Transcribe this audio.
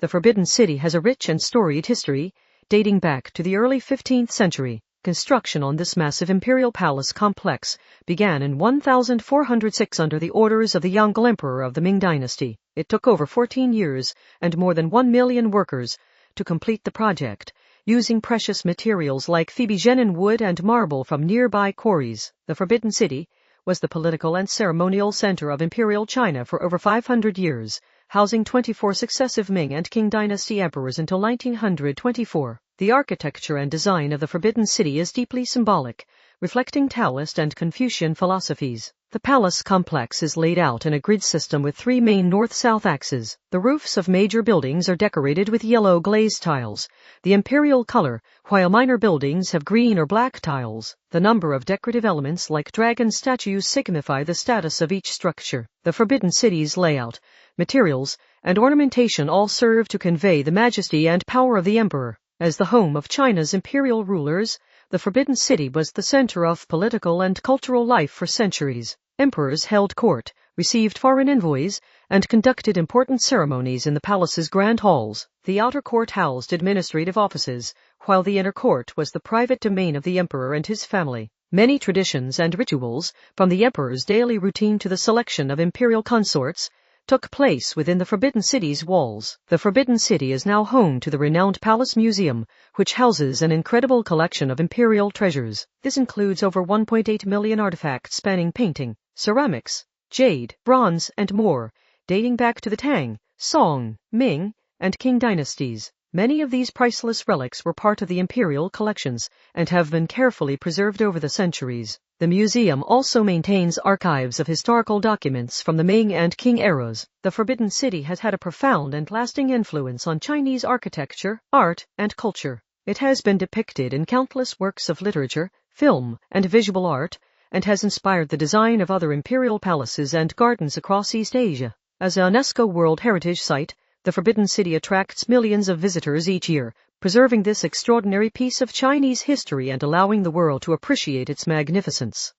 The Forbidden City has a rich and storied history, dating back to the early 15th century. Construction on this massive imperial palace complex began in 1406 under the orders of the Yongle Emperor of the Ming Dynasty. It took over 14 years and more than 1 million workers to complete the project, using precious materials like Phoebe-Genin wood and marble from nearby quarries. The Forbidden City was the political and ceremonial center of Imperial China for over 500 years, housing 24 successive Ming and Qing dynasty emperors until 1924. The architecture and design of the Forbidden City is deeply symbolic, reflecting Taoist and Confucian philosophies. The palace complex is laid out in a grid system with 3 main north-south axes. The roofs of major buildings are decorated with yellow glazed tiles, the imperial color, while minor buildings have green or black tiles. The number of decorative elements like dragon statues signify the status of each structure. The Forbidden City's layout, materials, and ornamentation all serve to convey the majesty and power of the emperor. As the home of China's imperial rulers, the Forbidden City was the center of political and cultural life for centuries. Emperors held court, received foreign envoys, and conducted important ceremonies in the palace's grand halls. The outer court housed administrative offices, while the inner court was the private domain of the emperor and his family. Many traditions and rituals, from the emperor's daily routine to the selection of imperial consorts, took place within the Forbidden City's walls. The Forbidden City is now home to the renowned Palace Museum, which houses an incredible collection of imperial treasures. This includes over 1.8 million artifacts spanning painting, ceramics, jade, bronze, and more, dating back to the Tang, Song, Ming, and Qing dynasties. Many of these priceless relics were part of the imperial collections and have been carefully preserved over the centuries. The museum also maintains archives of historical documents from the Ming and Qing eras. The Forbidden City has had a profound and lasting influence on Chinese architecture, art, and culture. It has been depicted in countless works of literature, film, and visual art, and has inspired the design of other imperial palaces and gardens across East Asia. As a UNESCO World Heritage Site, the Forbidden City attracts millions of visitors each year, preserving this extraordinary piece of Chinese history and allowing the world to appreciate its magnificence.